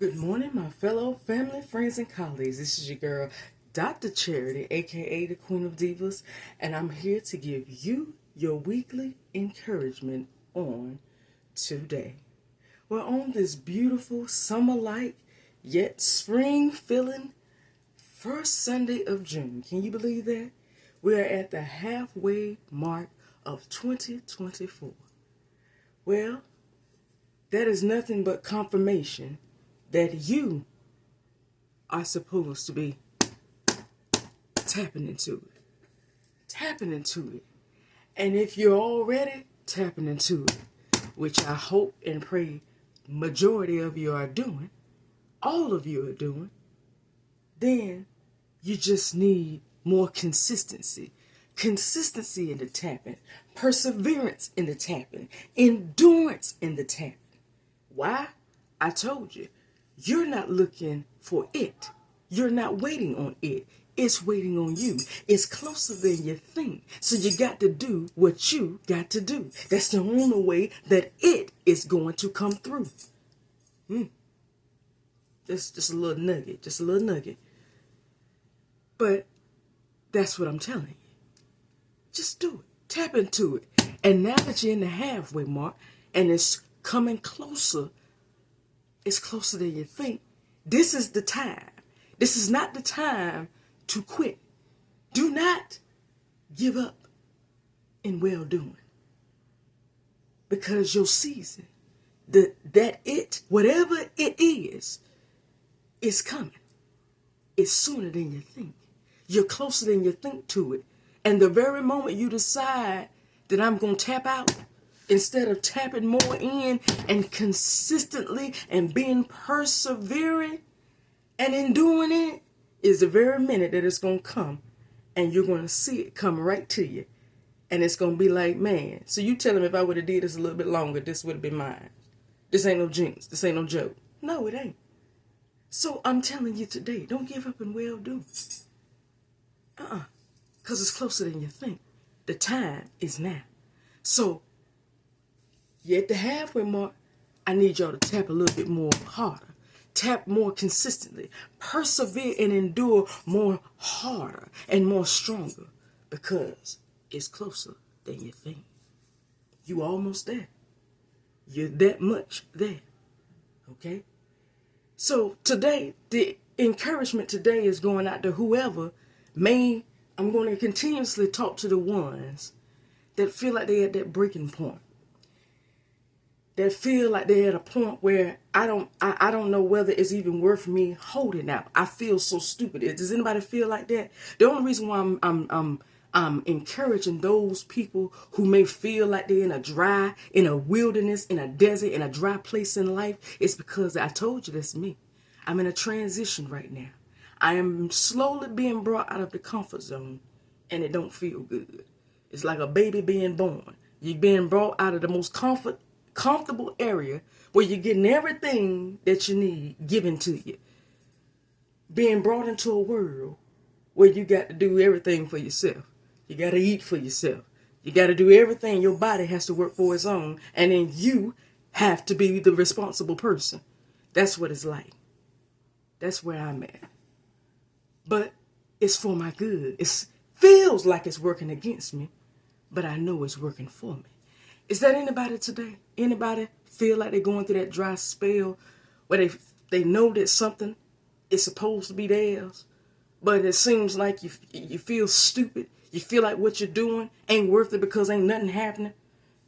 Good morning, my fellow family, friends, and colleagues. This is your girl, Dr. Charity, aka the Queen of Divas, and I'm here to give you your weekly encouragement on today. We're on this beautiful summer-like yet spring-filling first Sunday of June. Can you believe that? We are at the halfway mark of 2024. Well, that is nothing but confirmation that you are supposed to be tapping into it. Tapping into it. And if you're already tapping into it, which I hope and pray majority of you are doing, all of you are doing, then you just need more consistency. Consistency in the tapping, perseverance in the tapping, endurance in the tapping. Why? I told you. You're not looking for it. You're not waiting on it. It's waiting on you. It's closer than you think. So you got to do what you got to do. That's the only way that it is going to come through. Just a little nugget. Just a little nugget. But that's what I'm telling you. Just do it. Tap into it. And now that you're in the halfway mark and it's coming closer, it's closer than you think. This is the time. This is not the time to quit. Do not give up in well doing. Because your season, whatever it is coming. It's sooner than you think. You're closer than you think to it. And the very moment you decide that I'm going to tap out, instead of tapping more in and consistently and being persevering and in doing it, is the very minute that it's going to come and you're going to see it come right to you. And it's going to be like, man, so you tell him if I would have did this a little bit longer, this would have been mine. This ain't no jinx. This ain't no joke. No, it ain't. So I'm telling you today, don't give up in well doing. Because it's closer than you think. The time is now. So you're at the halfway mark. I need y'all to tap a little bit more harder. Tap more consistently. Persevere and endure more harder and more stronger. Because it's closer than you think. You almost there. You're that much there. Okay? So today, the encouragement today is going out to whoever I'm going to continuously talk to the ones that feel like they're at that breaking point. That feel like they're at a point where I don't know whether it's even worth me holding out. I feel so stupid. Does anybody feel like that? The only reason why I'm encouraging those people who may feel like they're in a wilderness, in a desert, in a dry place in life is because I told you that's me. I'm in a transition right now. I am slowly being brought out of the comfort zone and it don't feel good. It's like a baby being born. You're being brought out of the most comfortable area where you're getting everything that you need given to you. Being brought into a world where you got to do everything for yourself. You got to eat for yourself. You got to do everything. Your body has to work for its own. And then you have to be the responsible person. That's what it's like. That's where I'm at. But it's for my good. It feels like it's working against me, but I know it's working for me. Is that anybody today? Anybody feel like they're going through that dry spell where they know that something is supposed to be theirs, but it seems like you feel stupid. You feel like what you're doing ain't worth it because ain't nothing happening.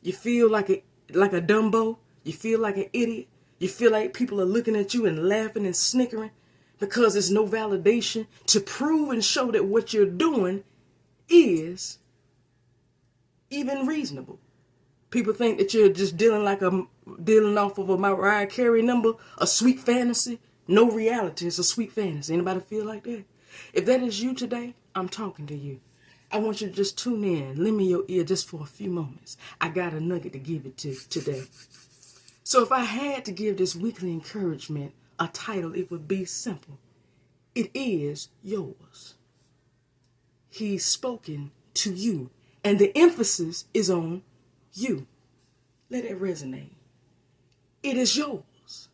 You feel like a Dumbo. You feel like an idiot. You feel like people are looking at you and laughing and snickering because there's no validation to prove and show that what you're doing is even reasonable. People think that you're just dealing off of a Mariah Carey number, a sweet fantasy. No reality. It's a sweet fantasy. Anybody feel like that? If that is you today, I'm talking to you. I want you to just tune in. Lend me your ear just for a few moments. I got a nugget to give it to today. So if I had to give this weekly encouragement a title, it would be simple. It is yours. He's spoken to you. And the emphasis is on you. Let it resonate. It is yours.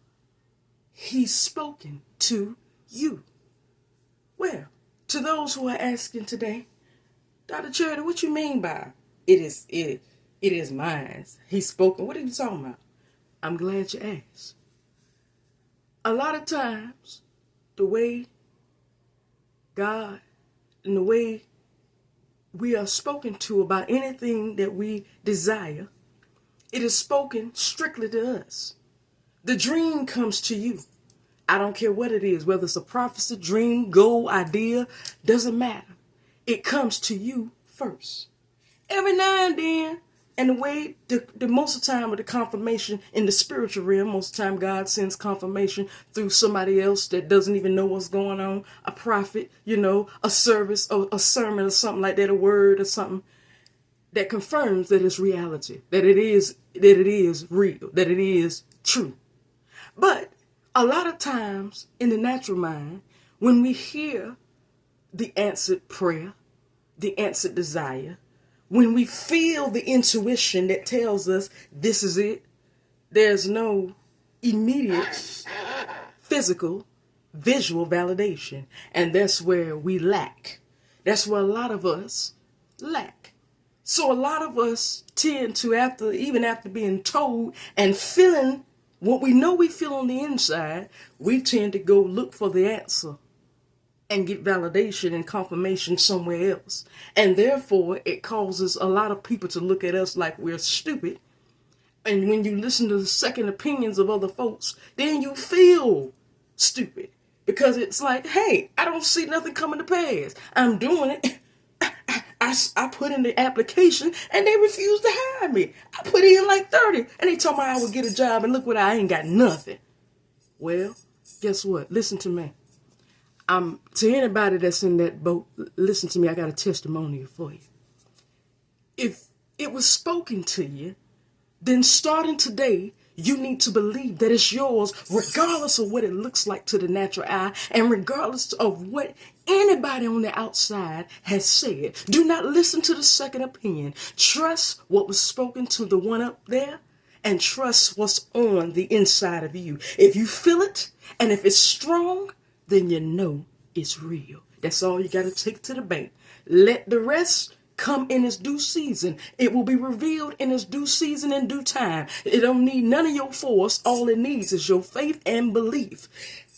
he's spoken to you. Well, to those who are asking today, Dr. Charity, what you mean by it is mine? He's spoken. What are you talking about? I'm glad you asked. A lot of times, the way God and the way we are spoken to about anything that we desire, it is spoken strictly to us. The dream comes to you. I don't care what it is, whether it's a prophecy, dream, goal, idea, doesn't matter. It comes to you first. Every now and then, and the way, the most of the time with the confirmation in the spiritual realm, most of the time God sends confirmation through somebody else that doesn't even know what's going on, a prophet, a service, or a sermon or something like that, a word or something that confirms that it's reality, that it is real, that it is true. But a lot of times in the natural mind, when we hear the answered prayer, the answered desire, when we feel the intuition that tells us this is it, there's no immediate physical, visual validation. And that's where we lack. That's where a lot of us lack. So a lot of us tend to, even after being told and feeling what we know we feel on the inside, we tend to go look for the answer and get validation and confirmation somewhere else. And therefore, it causes a lot of people to look at us like we're stupid. And when you listen to the second opinions of other folks, then you feel stupid. Because it's like, hey, I don't see nothing coming to pass. I'm doing it. I put in the application and they refused to hire me. I put in like 30 and they told me I would get a job, and look what, I ain't got nothing. Well, guess what? Listen to me. To anybody that's in that boat, listen to me, I got a testimonial for you. If it was spoken to you, then starting today, you need to believe that it's yours, regardless of what it looks like to the natural eye, and regardless of what anybody on the outside has said. Do not listen to the second opinion. Trust what was spoken to the one up there, and trust what's on the inside of you. If you feel it, and if it's strong, then you know it's real. That's all you got to take to the bank. Let the rest come in its due season. It will be revealed in its due season and due time. It don't need none of your force. All it needs is your faith and belief.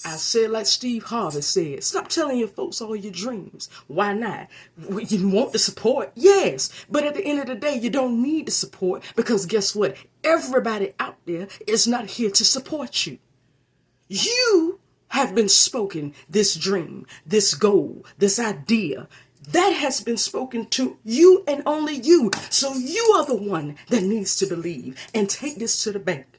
I said like Steve Harvey said, stop telling your folks all your dreams. Why not? You want the support? Yes. But at the end of the day, you don't need the support, because guess what? Everybody out there is not here to support you. You have been spoken this dream, this goal, this idea. That has been spoken to you and only you. So you are the one that needs to believe and take this to the bank.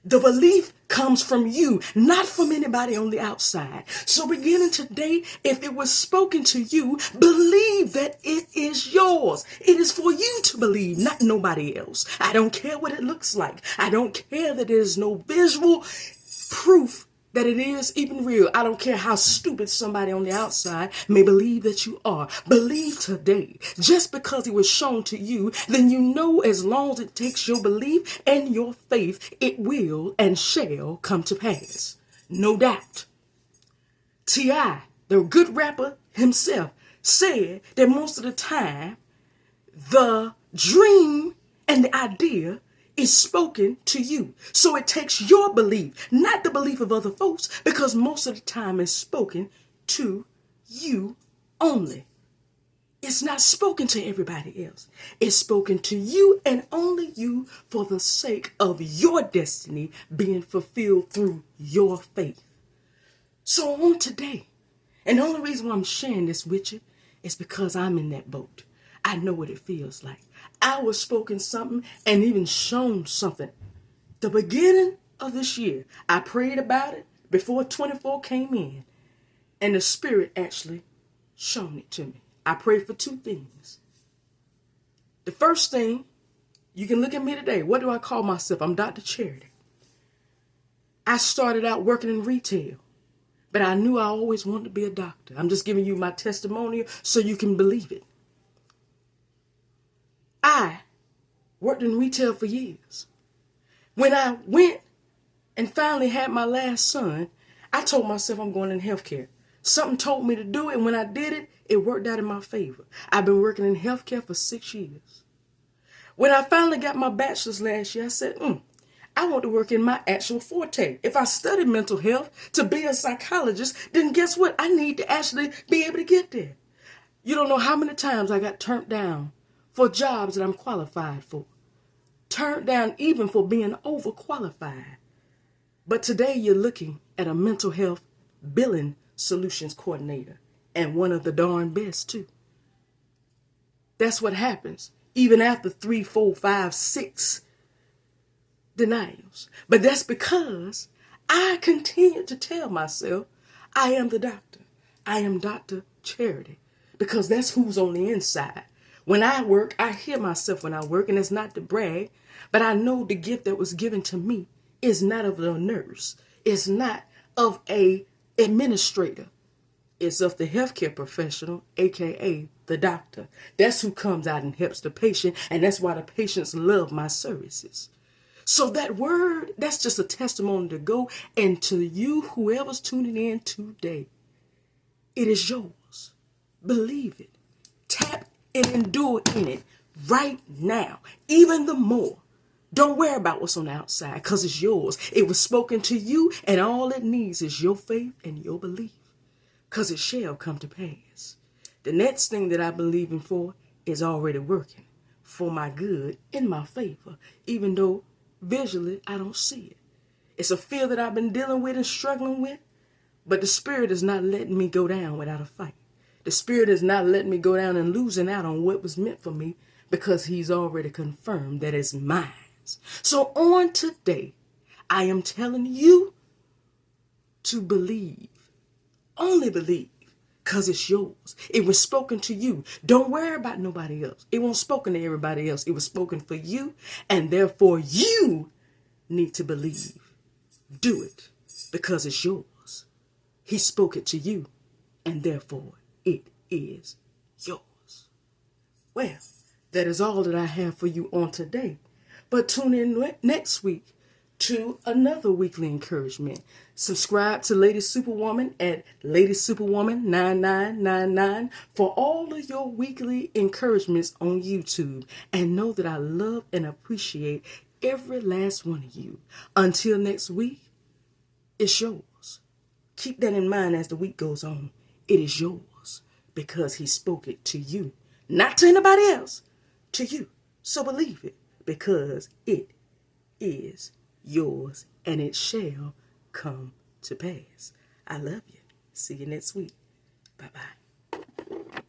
The belief comes from you, not from anybody on the outside. So beginning today, if it was spoken to you, believe that it is yours. It is for you to believe, not nobody else. I don't care what it looks like. I don't care that there's no visual proof that it is even real. I don't care how stupid somebody on the outside may believe that you are. Believe today. Just because it was shown to you, then you know as long as it takes your belief and your faith, it will and shall come to pass. No doubt. T.I., the good rapper himself, said that most of the time, the dream and the idea is spoken to you. So it takes your belief, not the belief of other folks, because most of the time it's spoken to you only. It's not spoken to everybody else. It's spoken to you and only you, for the sake of your destiny being fulfilled through your faith. So on today, and the only reason why I'm sharing this with you is because I'm in that boat. I know what it feels like. I was spoken something and even shown something. The beginning of this year, I prayed about it before 24 came in, and the Spirit actually shown it to me. I prayed for two things. The first thing, you can look at me today. What do I call myself? I'm Dr. Charity. I started out working in retail, but I knew I always wanted to be a doctor. I'm just giving you my testimonial so you can believe it. I worked in retail for years. When I went and finally had my last son, I told myself I'm going in healthcare. Something told me to do it, and when I did it, it worked out in my favor. I've been working in healthcare for 6 years. When I finally got my bachelor's last year, I said, I want to work in my actual forte. If I study mental health to be a psychologist, then guess what? I need to actually be able to get there. You don't know how many times I got turned down for jobs that I'm qualified for. Turned down even for being overqualified. But today you're looking at a mental health billing solutions coordinator, and one of the darn best too. That's what happens even after 3, 4, 5, 6 denials. But that's because I continue to tell myself I am the doctor. I am Dr. Charity, because that's who's on the inside. When I work, I hear myself when I work, and it's not to brag, but I know the gift that was given to me is not of a nurse. It's not of a administrator. It's of the healthcare professional, aka the doctor. That's who comes out and helps the patient, and that's why the patients love my services. So that word, that's just a testimony to go, and to you, whoever's tuning in today, it is yours. Believe it. Tap and endure in it right now, even the more. Don't worry about what's on the outside, because it's yours. It was spoken to you, and all it needs is your faith and your belief, because it shall come to pass. The next thing that I believe in for is already working for my good, in my favor, even though visually I don't see it. It's a fear that I've been dealing with and struggling with, but the Spirit is not letting me go down without a fight. The Spirit is not letting me go down and losing out on what was meant for me, because He's already confirmed that it's mine. So on today, I am telling you to believe. Only believe, because it's yours. It was spoken to you. Don't worry about nobody else. It wasn't spoken to everybody else. It was spoken for you, and therefore you need to believe. Do it, because it's yours. He spoke it to you, and therefore it is yours. Well, that is all that I have for you on today. But tune in next week to another weekly encouragement. Subscribe to Lady Superwoman at Lady Superwoman 9999 for all of your weekly encouragements on YouTube. And know that I love and appreciate every last one of you. Until next week, it's yours. Keep that in mind as the week goes on. It is yours, because He spoke it to you. Not to anybody else, to you. So believe it, because it is yours, and it shall come to pass. I love you. See you next week. Bye-bye.